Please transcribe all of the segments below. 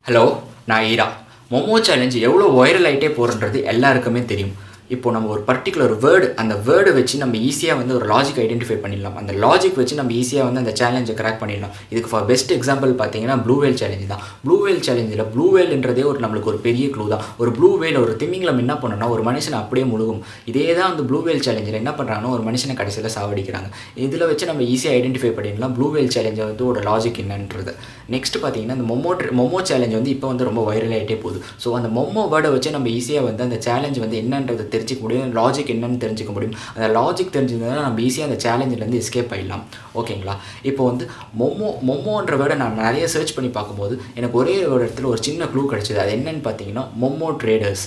Hello, நான் ஈரா. மொமோ challenge எவ்வளோ viral ஆகிட்டே போகிறன்றது எல்லாருக்குமே தெரியும். இப்போ நம்ம ஒரு பர்டிகுலர் வேர்டு, அந்த வேர்டை வச்சு நம்ம ஈஸியாக வந்து ஒரு லாஜிக் ஐடென்டிஃபை பண்ணிடலாம். அந்த லாஜிக் வச்சு நம்ம ஈஸியாக வந்து அந்த சேலஞ்சை கிராக் பண்ணிடலாம். இதுக்கு ஃபார் பெஸ்ட் எக்ஸாம்பிள் பார்த்தீங்கன்னா ப்ளூ வேல் சேலஞ்சு தான். ப்ளூ வேல் சேலஞ்சில் ப்ளூ வேல்ன்றதே நம்மளுக்கு ஒரு பெரிய க்ளூ தான். ஒரு ப்ளூ வேல் ஒரு திமிங்கலம் என்ன பண்ணணும்னா ஒரு மனுஷனை அப்படியே முழுகும். இதே தான் அந்த ப்ளூ வேல் சேலஞ்சில் என்ன பண்ணுறாங்கன்னா ஒரு மனுஷனை கடைசியில் சாவடிக்கிறாங்க. இதில் வச்சு நம்ம ஈஸியாக ஐடென்டிஃபை பண்ணிடலாம் ப்ளூ வேல் சேலஞ்சை வந்து ஒரு லாஜிக் என்னன்றது. நெக்ஸ்ட் பார்த்தீங்கன்னா இந்த மொமோ சேலஞ்ச் வந்து இப்போ வந்து ரொம்ப வைரல் ஆகிட்டே போகுது. ஸோ அந்த மொமோ வேர்டை வச்சு நம்ம ஈஸியாக வந்து அந்த சேலஞ்ச் வந்து என்னன்றது தெரிஞ்சிக்க முடியும், லாஜிக் என்னன்னு தெரிஞ்சுக்க முடியும். அந்த லாஜிக் தெரிஞ்சிருந்ததுன்னா நம்ம ஈஸியாக அந்த சேலஞ்சிலேருந்து எஸ்கேப் ஆகிடலாம். ஓகேங்களா? இப்போ வந்து மொமோன்ற வேர்டை நான் நிறைய சர்ச் பண்ணி பார்க்கும்போது எனக்கு ஒரே ஒரு இடத்துல ஒரு சின்ன க்ளூ கிடச்சிது. அது என்னன்னு பார்த்தீங்கன்னா மொமோ ட்ரேடர்ஸ்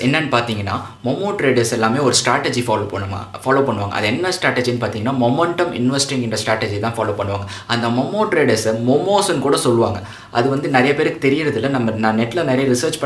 என்னன்னு பார்த்தீங்கன்னா மொமோ ட்ரேடர்ஸ் எல்லாமே ஒரு ஸ்ட்ராட்டஜி ஃபாலோ பண்ணுவாங்க. அது என்ன ஸ்ட்ராட்டஜின்னு பார்த்தீங்கன்னா மொமெண்டம் இன்வெஸ்டிங் என்ற ஸ்ட்ராட்டஜி தான் ஃபாலோ பண்ணுவாங்க. அந்த மொமோ ட்ரேடர்ஸை மொமோஸ்ன்னு கூட சொல்லுவாங்க. அது வந்து நிறைய பேருக்கு தெரியறதில்ல. நான் நெட்டில் நிறைய ரிசர்ச்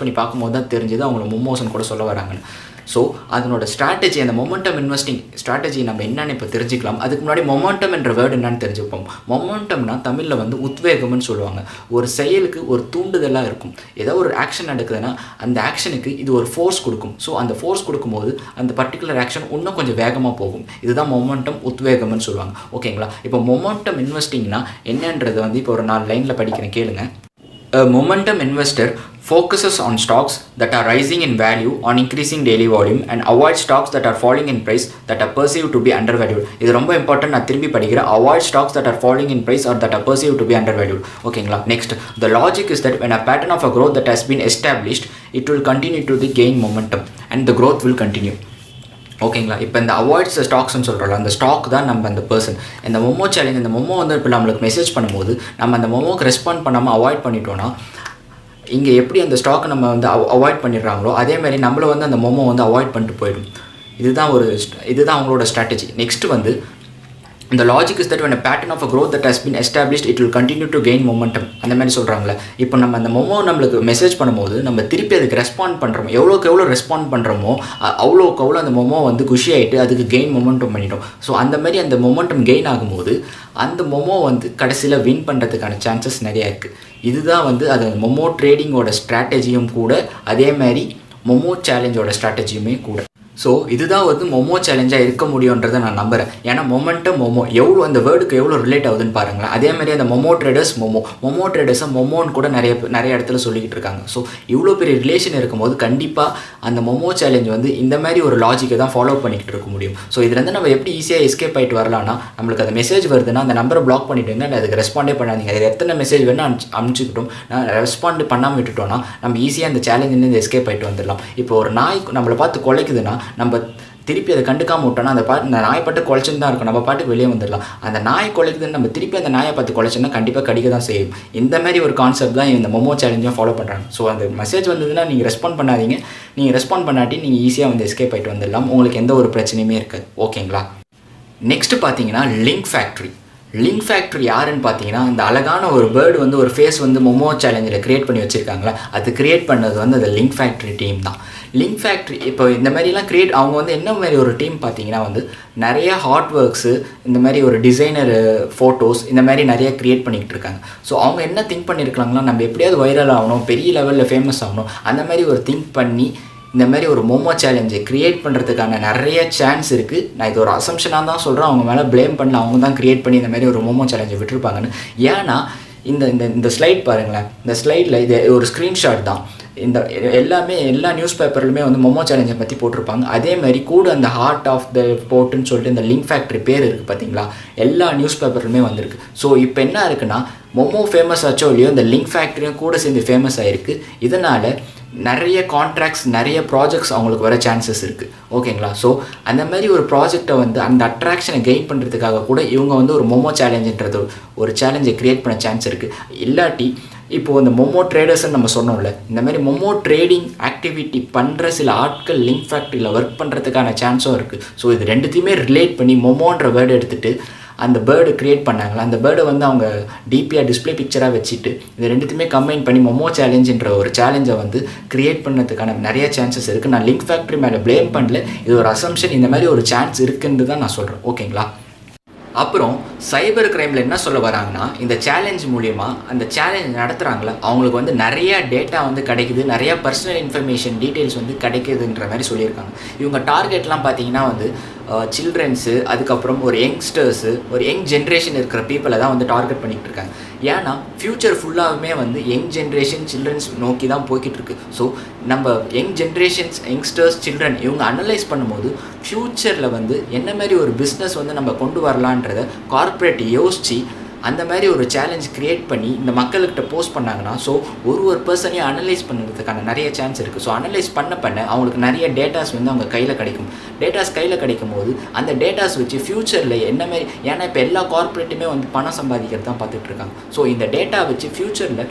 பண்ணி பார்க்கும்போது தான் தெரிஞ்சது அவங்கள மொமோஸ்ன்னு கூட சொல்ல வராங்கன்னு. ஸோ அதனோட ஸ்ட்ராட்டஜி, அந்த மொமெண்டம் இன்வெஸ்டிங் ஸ்ட்ராட்டஜி நம்ம என்னென்னு இப்போ தெரிஞ்சுக்கலாம். அதுக்கு முன்னாடி மொமெண்டம் என்ற வேர்டு என்னன்னு தெரிஞ்சுப்போம். மொமெண்டம்னா தமிழில் வந்து உத்வேகம்னு சொல்லுவாங்க. ஒரு செயலுக்கு ஒரு தூண்டுதலாக இருக்கும். ஏதோ ஒரு ஆக்ஷன் நடக்குதுன்னா அந்த ஆக்ஷனுக்கு இது ஒரு ஃபோர்ஸ் கொடுக்கும். ஸோ அந்த ஃபோர்ஸ் கொடுக்கும்போது அந்த பர்டிகுலர் ஆக்ஷன் இன்னும் கொஞ்சம் வேகமாக போகும். இதுதான் மொமெண்டம், உத்வேகம்னு சொல்லுவாங்க. ஓகேங்களா? இப்போ மொமெண்டம் இன்வெஸ்டிங்னா என்னன்றது வந்து இப்போ ஒரு 4 லைனில் படிக்கிறேன், கேளுங்க. A momentum investor focuses on stocks that are rising in value on increasing daily volume and avoid stocks that are falling in price that are perceived to be undervalued. இது ரொம்ப இம்பார்ட்டன்ட். நான் திரும்பி படிக்கிறேன். Avoid stocks that are falling in price or that are perceived to be undervalued. ஓகேங்களா? Next, the logic is that when a pattern of a growth that has been established, it will continue to gain momentum and the growth will continue. ஓகேங்களா? இப்போ இந்த avoids ஸ்டாக்ஸ்ன்னு சொல்கிறோம்ல, அந்த stock தான் நம்ம அந்த person. இந்த மொமோ சேலஞ்ச், இந்த மொமோ வந்து இப்போ நம்மளுக்கு மெசேஜ் பண்ணும்போது நம்ம அந்த மொமோக்கு ரெஸ்பாண்ட் பண்ணாமல் அவாய்ட் பண்ணிட்டோன்னா இங்கே எப்படி அந்த ஸ்டாக்கை நம்ம வந்து அவாய்ட் பண்ணிடுறாங்களோ அதே மாதிரி நம்மளை வந்து அந்த மொமோ வந்து அவாய்ட் பண்ணிட்டு போயிடும். இதுதான் அவங்களோட ஸ்ட்ராட்டஜி. நெக்ஸ்ட் வந்து இந்த logic is that when a pattern of a growth that has been established it will continue to gain momentum. அந்த மாதிரி சொல்கிறாங்களே. இப்போ நம்ம அந்த மொமோ நம்மளுக்கு மெசேஜ் பண்ணும்போது நம்ம திருப்பி அதுக்கு ரெஸ்பாண்ட் பண்ணுறோமோ, எவ்வளோ ரெஸ்பாண்ட் பண்ணுறோமோ அவ்வளோக்கு அந்த மொமோ வந்து குஷி ஆகிட்டு அதுக்கு கெயின் மொமெண்டம் பண்ணிட்டோம். ஸோ அந்த மாதிரி அந்த மொமெண்டம் கெயின் ஆகும்போது அந்த மொமோ வந்து கடைசியில் வின் பண்ணுறதுக்கான சான்சஸ் நிறையா இருக்குது. இதுதான் வந்து அது மொமோ ட்ரேடிங்கோட ஸ்ட்ராட்டஜியும் கூட, அதே மாதிரி மொமோ சேலஞ்சோட ஸ்ட்ராட்டஜியுமே கூட. ஸோ இதுதான் வந்து மொமோ சேலஞ்சாக இருக்க முடியுன்றதை நான் நம்புகிறேன். ஏன்னா மொமோ எவ்வளோ அந்த வேர்டுக்கு எவ்வளோ ரிலேட் ஆகுதுன்னு பாருங்களேன். அதே மாதிரி அந்த மொமோ ட்ரேடர்ஸை மொமோன்னு கூட நிறைய இடத்துல சொல்லிக்கிட்டு இருக்காங்க. ஸோ இவ்வளோ பெரிய ரிலேஷன் இருக்கும்போது கண்டிப்பாக அந்த மொமோ சேலஞ்ச் வந்து இந்த மாதிரி ஒரு லாஜிக்கை தான் ஃபாலோ பண்ணிக்கிட்டு இருக்க முடியும். ஸோ இதுலேருந்து நம்ம எப்படி ஈஸியாக எஸ்கேப் ஆகிட்டு வரலாம்னா, நம்மளுக்கு அந்த மெசேஜ் வருதுன்னா அந்த நம்பரை பிளாக் பண்ணிவிட்டுங்க, அதுக்கு ரெஸ்பாண்டே பண்ணாதீங்க. அது எத்தனை மெசேஜ் வேணும் அனுப்பிச்சிக்கிட்டோம், நான் ரெஸ்பாண்ட் பண்ணாமல் விட்டுட்டோன்னா நம்ம ஈஸியாக அந்த சேலஞ்சிலேருந்து எஸ்கேப் ஆகிட்டு வந்துடலாம். இப்போ ஒரு நாய் நம்மளை பார்த்து குலைக்குதுன்னா நம்ம திருப்பி அதை கண்டுக்காமல் விட்டோன்னா அந்த நாய் பாட்டு குலைச்சுன்னு தான் இருக்கும், நம்ம பாட்டுக்கு வெளியே வந்துடலாம். அந்த நாய் குலைக்குதுன்னு நம்ம திருப்பி அந்த நாயை பார்த்து குலைச்சோன்னா கண்டிப்பாக கடிக்க தான் செய்யும். இந்த மாதிரி ஒரு கான்செப்ட் தான் இந்த மொமோ சேலஞ்சும் ஃபாலோ பண்ணுறாங்க. ஸோ அந்த மெசேஜ் வந்ததுன்னா நீங்கள் ரெஸ்பாண்ட் பண்ணாதீங்க. நீங்கள் ரெஸ்பாண்ட் பண்ணாட்டி நீங்கள் ஈஸியாக வந்து எஸ்கேப் ஆகிட்டு வந்துடலாம். உங்களுக்கு எந்த ஒரு பிரச்சனையுமே இருக்காது. ஓகேங்களா? நெக்ஸ்ட்டு பார்த்தீங்கன்னா லிங்க் ஃபேக்ட்ரி யாருன்னு பார்த்தீங்கன்னா, இந்த அழகான ஒரு பேர்டு வந்து ஒரு ஃபேஸ் வந்து மொமோ சேலஞ்சில் க்ரியேட் பண்ணி வச்சுருக்காங்களா, அது க்ரியேட் பண்ணது வந்து அந்த லிங்க் ஃபேக்ட்ரி டீம் தான். லிங்க் ஃபேக்ட்ரி இப்போ இந்த மாதிரிலாம் அவங்க வந்து என்ன மாதிரி ஒரு டீம் பார்த்தீங்கன்னா வந்து நிறைய ஹார்ட் ஒர்க்ஸு, இந்த மாதிரி ஒரு டிசைனர் ஃபோட்டோஸ், இந்த மாதிரி நிறைய க்ரியேட் பண்ணிக்கிட்டு இருக்காங்க. ஸோ அவங்க என்ன திங்க் பண்ணியிருக்கலாங்களா, நம்ம எப்படியாவது வைரல் ஆகணும், பெரிய லெவலில் ஃபேமஸ் ஆகணும், அந்த மாதிரி ஒரு திங்க் பண்ணி இந்த மாதிரி ஒரு மொமோ சேலஞ்சை க்ரியேட் பண்ணுறதுக்கான நிறைய சான்ஸ் இருக்குது. நான் இது ஒரு அசம்ஷனாக தான் சொல்கிறேன், அவங்க மேலே ப்ளேம் பண்ணல. அவங்க தான் க்ரியேட் பண்ணி இந்த மாதிரி ஒரு மொமோ சேலஞ்சை விட்டுருப்பாங்கன்னு. ஏன்னா இந்த ஸ்லைட் பாருங்களேன். இந்த ஸ்லைடில் இது ஒரு ஸ்க்ரீன்ஷாட் தான். எல்லா நியூஸ் பேப்பர்லையுமே வந்து மொமோ சேலஞ்சை பற்றி போட்டிருப்பாங்க. அதே மாதிரி கூட அந்த ஹார்ட் ஆஃப் த போர்ட்டுன்னு சொல்லிட்டு இந்த லிங்க் ஃபேக்ட்ரி பேர் இருக்குது பார்த்தீங்களா, எல்லா நியூஸ் பேப்பர்லையுமே வந்திருக்கு. ஸோ இப்போ என்ன இருக்குன்னா, மொமோ ஃபேமஸ் ஆச்சோ இல்லையோ இந்த லிங்க் ஃபேக்ட்ரியும் கூட சேர்ந்து ஃபேமஸ் ஆகிருக்கு. இதனால் நிறைய கான்ட்ராக்ட்ஸ், நிறைய ப்ராஜெக்ட்ஸ் அவங்களுக்கு வர சான்சஸ் இருக்குது. ஓகேங்களா? ஸோ அந்த மாதிரி ஒரு ப்ராஜெக்டை வந்து அந்த அட்ராக்ஷனை கெயின் பண்ணுறதுக்காக கூட இவங்க வந்து ஒரு மொமோ சேலஞ்சுன்றது ஒரு சேலஞ்சை க்ரியேட் பண்ண சான்ஸ் இருக்குது. இல்லாட்டி இப்போது இந்த மொமோ ட்ரேடர்ஸ்ன்னு நம்ம சொன்னோம்ல, இந்த மாதிரி மொமோ ட்ரேடிங் ஆக்டிவிட்டி பண்ணுற சில ஆட்கள் லிங்க் ஃபேக்ட்ரியில் ஒர்க் பண்ணுறதுக்கான சான்ஸும் இருக்குது. ஸோ இது ரெண்டுத்தையுமே ரிலேட் பண்ணி மொமோன்ற வேர்டு எடுத்துகிட்டு அந்த பேர்டு க்ரியேட் பண்ணாங்களா, அந்த பேர்டை வந்து அவங்க டிபியாக டிஸ்பிளே பிக்சராக வச்சுட்டு இது ரெண்டுத்தையுமே கம்பைன் பண்ணி மொமோ சேலஞ்சுன்ற ஒரு சேலஞ்சை வந்து க்ரியேட் பண்ணதுக்கான நிறைய சான்சஸ் இருக்குது. நான் லிங்க் ஃபேக்ட்ரி மேலே ப்ளேம் பண்ணல, இது ஒரு அசம்ஷன். இந்த மாதிரி ஒரு சான்ஸ் இருக்குன்னு தான் நான் சொல்கிறேன். ஓகேங்களா? அப்புறம் சைபர் கிரைமில் என்ன சொல்ல வராங்கன்னா, இந்த சேலஞ்ச் மூலிமா அந்த சேலஞ்ச் நடத்துகிறாங்கள அவங்களுக்கு வந்து நிறைய டேட்டா வந்து கிடைக்குது, நிறைய பர்சனல் இன்ஃபர்மேஷன் டீட்டெயில்ஸ் வந்து கிடைக்குதுன்ற மாதிரி சொல்லியிருக்காங்க. இவங்க டார்கெட்லாம் பார்த்தீங்கன்னா வந்து சில்ட்ரன்ஸு, அதுக்கப்புறம் ஒரு யங்ஸ்டர்ஸு, ஒரு யங் ஜென்ரேஷன் இருக்கிற பீப்புளை தான் வந்து டார்கெட் பண்ணிகிட்டு இருக்காங்க. ஏன்னா ஃப்யூச்சர் ஃபுல்லாகவுமே வந்து யங் ஜென்ரேஷன் சில்ட்ரன்ஸ் நோக்கி தான் போய்கிட்டு இருக்கு. ஸோ நம்ம யங் ஜென்ரேஷன்ஸ், யங்ஸ்டர்ஸ், சில்ட்ரன் இவங்க அனலைஸ் பண்ணும்போது ஃப்யூச்சரில் வந்து என்ன மாதிரி ஒரு பிஸ்னஸ் வந்து நம்ம கொண்டு வரலான்றதை கார்ப்பரேட் யோசித்து அந்த மாதிரி ஒரு சேலஞ்ச் க்ரியேட் பண்ணி இந்த மக்கள்கிட்ட போஸ்ட் பண்ணாங்கன்னா, ஸோ ஒரு பர்சனையும் அனலைஸ் பண்ணுறதுக்கான நிறைய சான்ஸ் இருக்குது. ஸோ அனலைஸ் பண்ண அவங்களுக்கு நிறைய டேட்டாஸ் வந்து அவங்க கையில் கிடைக்கும். டேட்டாஸ் கையில் கிடைக்கும் போது அந்த டேட்டாஸ் வச்சு ஃப்யூச்சரில் என்ன மாதிரி, ஏன்னா இப்போ எல்லா கார்ப்பரேட்டுமே வந்து பணம் சம்பாதிக்கிறது தான் பார்த்துட்ருக்காங்க. ஸோ இந்த டேட்டா வச்சு ஃப்யூச்சரில்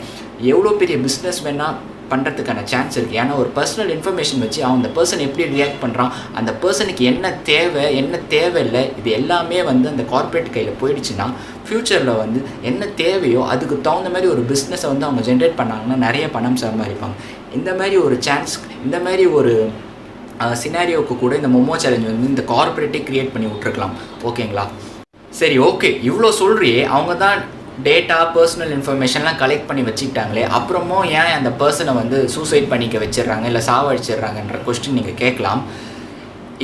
எவ்வளோ பெரிய பிஸ்னஸ் வேணால் பண்ணுறதுக்கான சான்ஸ் இருக்குது. ஏன்னா ஒரு பர்சனல் இன்ஃபர்மேஷன் வச்சு அந்த பர்சன் எப்படி ரியாக்ட் பண்ணுறான், அந்த பர்சனுக்கு என்ன தேவை, என்ன தேவையில்லை, இது எல்லாமே வந்து அந்த கார்ப்பரேட் கையில் போயிடுச்சுன்னா ஃப்யூச்சரில் வந்து என்ன தேவையோ அதுக்கு தகுந்த மாதிரி ஒரு பிஸ்னஸை வந்து அவங்க ஜென்ரேட் பண்ணாங்கன்னா நிறைய பணம் சம்பாதிப்பாங்க. இந்த மாதிரி ஒரு சான்ஸ், இந்த மாதிரி ஒரு சினாரியோவுக்கு கூட இந்த மொமோ சேலஞ்ச் வந்து இந்த கார்ப்பரேட்டே க்ரியேட் பண்ணி விட்ருக்கலாம். ஓகேங்களா? சரி, ஓகே, இவ்வளோ சொல்கிறியே, அவங்க தான் டேட்டா, பர்சனல் இன்ஃபர்மேஷன்லாம் கலெக்ட் பண்ணி வச்சுக்கிட்டாங்களே, அப்புறமும் ஏன் அந்த பர்சனை வந்து சூசைட் பண்ணிக்க வச்சிடுறாங்க, இல்லை சாவடிச்சிடுறாங்கன்ற கொஸ்டின் நீங்கள் கேட்கலாம்.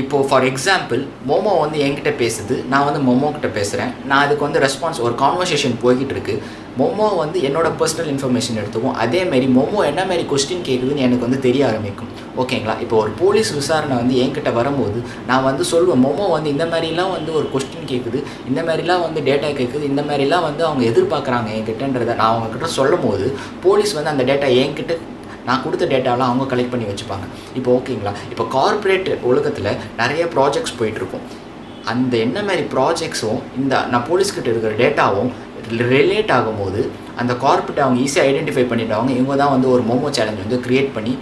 இப்போது ஃபார் எக்ஸாம்பிள் மோமோ வந்து என்கிட்ட பேசுது, நான் வந்து மோமோ கிட்ட பேசுகிறேன். நான் அதுக்கு வந்து ரெஸ்பான்ஸ், ஒரு கான்வர்சேஷன் போய்கிட்டு இருக்கு. மோமோ வந்து என்னோடய பர்சனல் இன்ஃபர்மேஷன் எடுத்துக்கும். அதேமாரி மோமோ என்ன மாதிரி கொஸ்டின் கேட்குதுன்னு எனக்கு வந்து தெரிய ஆரம்பிக்கும். ஓகேங்களா? இப்போ ஒரு போலீஸ் விசாரணை வந்து என்கிட்ட வரும்போது நான் வந்து சொல்லுவேன், மோமோ வந்து இந்த மாதிரிலாம் வந்து ஒரு கொஸ்டின் கேட்குது, இந்த மாதிரிலாம் வந்து டேட்டா கேட்குது, இந்த மாதிரிலாம் வந்து அவங்க எதிர்பார்க்குறாங்க என்கிட்டன்றதை நான் அவங்கக்கிட்ட சொல்லும் போது போலீஸ் வந்து அந்த டேட்டா என்கிட்ட, நான் கொடுத்த டேட்டாலாம் அவங்க கலெக்ட் பண்ணி வச்சுப்பாங்க. இப்போ ஓகேங்களா? இப்போ கார்ப்பரேட் உலகத்தில் நிறைய ப்ராஜெக்ட்ஸ் போயிட்டுருக்கும். அந்த என்ன மாதிரி ப்ராஜெக்ட்ஸும் இந்த நான் போலீஸ்கிட்ட இருக்கிற டேட்டாவும் ரிலேட் ஆகும்போது அந்த கார்ப்பரேட் அவங்க ஈஸியாக ஐடென்டிஃபை பண்ணிவிடுவாங்க. இவங்க தான் வந்து ஒரு மோமோ சேலஞ்ச் வந்து க்ரியேட் பண்ணி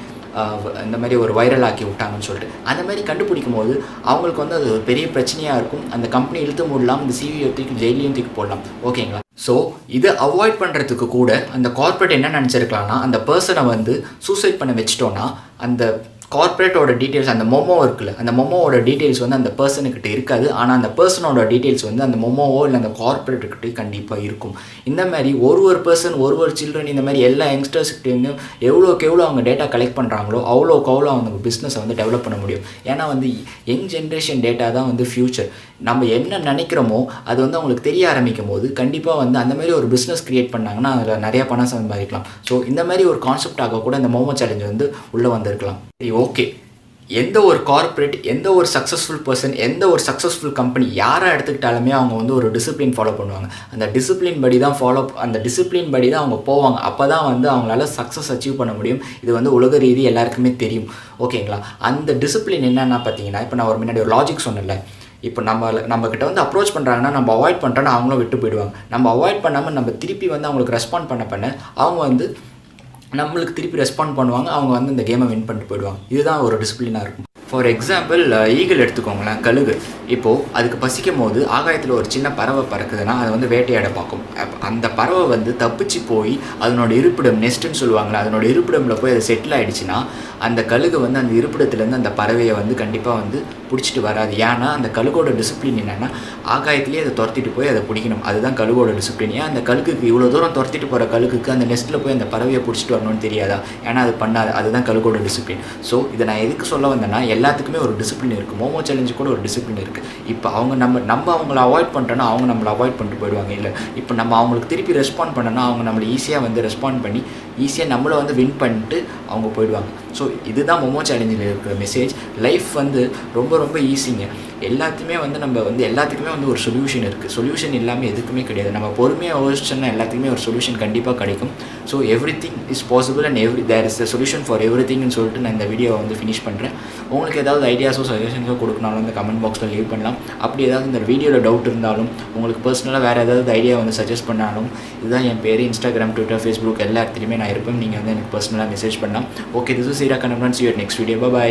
இந்த மாதிரி ஒரு வைரல் ஆக்கி விட்டாங்கன்னு சொல்லிட்டு அந்த மாதிரி கண்டுபிடிக்கும் போது அவங்களுக்கு வந்து அது ஒரு பெரிய பிரச்சனையாக இருக்கும். அந்த கம்பெனி இழுத்து மூடலாம், இந்த சிவியை தூக்கி ஜெயிலையும் தூக்கி போடலாம். ஓகேங்களா? ஸோ இதை அவாய்ட் பண்ணுறதுக்கு கூட அந்த கார்ப்பரேட் என்ன நினச்சிருக்கலாம்னா, அந்த பர்சனை வந்து சூசைட் பண்ண வச்சிட்டோன்னா அந்த கார்ப்பரேட்டோட டீட்டெயில்ஸ், அந்த மொமோ இருக்குல்ல, அந்த மொமோவோட டீட்டெயில்ஸ் வந்து அந்த பர்சனுக்கிட்ட இருக்காது. ஆனால் அந்த பர்சனோட டீட்டெயில்ஸ் வந்து அந்த மொமோவோ இல்லை அந்த கார்ப்பரேட்டுக்கிட்டே கண்டிப்பாக இருக்கும். இந்த மாதிரி ஒரு பர்சன், ஒரு சில்ட்ரன், இந்த மாதிரி எல்லா யங்ஸ்டர்ஸ்கிட்டையும் எவ்வளோக்கு எவ்வளோ அவங்க டேட்டா கலெக்ட் பண்ணுறாங்களோ அவ்வளோக்கு அவ்வளோ அவங்க பிஸ்னஸை வந்து டெவலப் பண்ண முடியும். ஏன்னா வந்து யங் ஜென்ரேஷன் டேட்டா தான் வந்து ஃப்யூச்சர். நம்ம என்ன நினைக்கிறோமோ அது வந்து அவங்களுக்கு தெரிய ஆரம்பிக்கும் போது கண்டிப்பாக வந்து அந்த மாதிரி ஒரு பிஸ்னஸ் க்ரியேட் பண்ணாங்கன்னா அதில் நிறையா பணம் சம்பாதிக்கலாம். ஸோ இந்த மாதிரி ஒரு கான்செப்டாக கூட இந்த மோமோ சேலஞ்ச் வந்து உள்ளே வந்திருக்கலாம். சரி, ஓகே, எந்த ஒரு கார்ப்பரேட், எந்த ஒரு சக்ஸஸ்ஃபுல் பர்சன், எந்த ஒரு சக்ஸஸ்ஃபுல் கம்பெனி யாரை எடுத்துக்கிட்டாலுமே அவங்க வந்து ஒரு டிசிப்ளின் ஃபாலோ பண்ணுவாங்க. அந்த டிசிப்ளின் படி தான் அவங்க போவாங்க. அப்போ தான் வந்து அவங்களால சக்ஸஸ் அச்சீவ் பண்ண முடியும். இது வந்து உலக ரீதி எல்லாருக்குமே தெரியும். ஓகேங்களா? அந்த டிசிப்ளின் என்னென்னா பார்த்தீங்கன்னா, இப்போ நான் ஒரு முன்னாடி ஒரு லாஜிக் சொன்னேன்ல, இப்போ நம்மக்கிட்ட வந்து அப்ரோச் பண்ணுறாங்கன்னா நம்ம அவாய்ட் பண்ணுறோன்னா அவங்களும் விட்டு போயிடுவாங்க. நம்ம அவாய்ட் பண்ணாமல் நம்ம திருப்பி வந்து அவங்களுக்கு ரெஸ்பாண்ட் பண்ண அவங்க வந்து நம்மளுக்கு திருப்பி ரெஸ்பாண்ட் பண்ணுவாங்க. அவங்க வந்து இந்த கேமை வின் பண்ணிட்டு போயிடுவாங்க. இதுதான் ஒரு டிசிப்ளினாக இருக்கும். ஃபார் எக்ஸாம்பிள் ஈகிள் எடுத்துக்கோங்களேன், கழுகு. இப்போது அதுக்கு பசிக்கும் போது ஆகாயத்தில் ஒரு சின்ன பறவை பறக்குதுன்னா அதை வந்து வேட்டையாட பார்க்கும். அந்த பறவை வந்து தப்பிச்சு போய் அதனோட இருப்பிடம், நெஸ்ட்டுன்னு சொல்லுவாங்களே, அதனோட இருப்பிடமில் போய் அது செட்டில் ஆகிடுச்சுன்னா அந்த கழுகு வந்து அந்த இருப்பிடத்துலேருந்து அந்த பறவையை வந்து கண்டிப்பாக வந்து பிடிச்சிட்டு வராது. ஏன்னா அந்த கழுகோட டிசிப்ளின் என்னென்னா ஆகாயத்துலேயே அதை துரத்திட்டு போய் அதை பிடிக்கணும். அதுதான் கழுகோட டிசிப்ளின். ஏன் அந்த கழுகுக்கு இவ்வளோ தூரம் துரத்திட்டு போகிற கழுகுக்கு அந்த நெஸ்ட்டில் போய் அந்த பறவையை பிடிச்சிட்டு வரணும்னு தெரியாதா? ஏன்னா அது பண்ணாது. அதுதான் கழுகோட டிசிப்ளின். ஸோ இதை நான் எதுக்கு சொல்ல வந்தேன்னா, எல்லாத்துக்குமே ஒரு டிசிப்ளின் இருக்குது. மோமோ சேலஞ்சு கூட ஒரு டிசிப்ளின் இருக்குது. இப்போ அவங்க நம்ம அவங்கள அவாய்ட் பண்ணிட்டோன்னா அவங்க நம்மளை அவாய்ட் பண்ணிட்டு போயிடுவாங்க. இல்லை, இப்போ நம்ம அவங்களுக்கு திருப்பி ரெஸ்பாண்ட் பண்ணோன்னா அவங்க நம்மளை ஈஸியாக வந்து ரெஸ்பாண்ட் பண்ணி ஈஸியாக நம்மளை வந்து வின் பண்ணிட்டு அவங்க போயிடுவாங்க. ஸோ இதுதான் மோமோ சேலஞ்சில் இருக்கிற மெசேஜ். லைஃப் வந்து ரொம்ப ரொம்ப ஈஸிங்க. எல்லாத்தையுமே வந்து நம்ம வந்து எல்லாத்துக்குமே வந்து ஒரு சொல்யூஷன் இருக்குது. சொல்யூஷன் இல்லாமல் எதுக்குமே கிடையாது. நம்ம பொறுமையாக யோசிச்சோன்னா எல்லாத்துக்குமே ஒரு சொல்யூஷன் கண்டிப்பாக கிடைக்கும். So everything is possible and there is a solution for எவ்ரிதிங்னு சொல்லிட்டு நான் இந்த வீடியோவை வந்து ஃபினிஷ் பண்ணுறேன். உங்களுக்கு ஏதாவது ஐடியாஸோ சஜஷன்ஸோ கொடுக்கனாலும் இந்த கமெண்ட் பாக்ஸில் லீவ் பண்ணலாம். அப்படி ஏதாவது இந்த வீடியோவில் டவுட் இருந்தாலும், உங்களுக்கு பர்சனலாக வேறு ஏதாவது ஐடியா வந்து சஜஸ்ட் பண்ணாலும், இதுதான் என் பேர். இன்ஸ்டாகிராம், ட்விட்டர், ஃபேஸ்புக் எல்லா இடத்துலையுமே நான் இருப்பேன். நீங்கள் வந்து எனக்கு பர்சனலாக மெசேஜ் பண்ணலாம். Okay, this is Eraa. See you at next video. Bye bye.